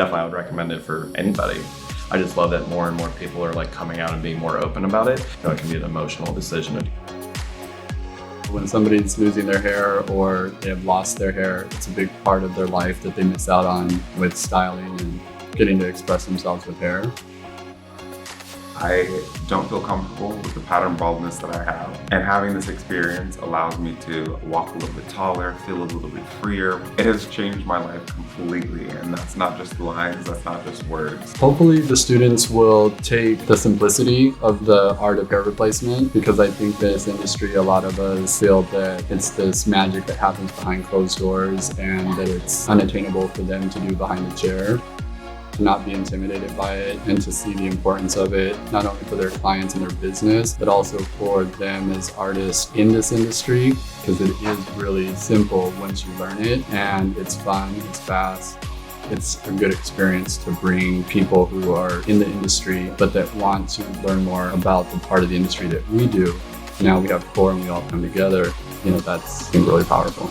definitely I would recommend it for anybody. I just love that more and more people are like coming out and being more open about it. It can be an emotional decision. When somebody's losing their hair or they have lost their hair, it's a big part of their life that they miss out on with styling and getting to express themselves with hair. I don't feel comfortable with the pattern baldness that I have. And having this experience allows me to walk a little bit taller, feel a little bit freer. It has changed my life completely, and that's not just lines, that's not just words. Hopefully the students will take the simplicity of the art of hair replacement, because I think this industry, a lot of us feel that it's this magic that happens behind closed doors and that it's unattainable for them to do behind a chair. To not be intimidated by it and to see the importance of it, not only for their clients and their business, but also for them as artists in this industry, because it is really simple once you learn it, and it's fun, it's fast. It's a good experience to bring people who are in the industry, but that want to learn more about the part of the industry that we do. Now we have core and we all come together. That's been really powerful.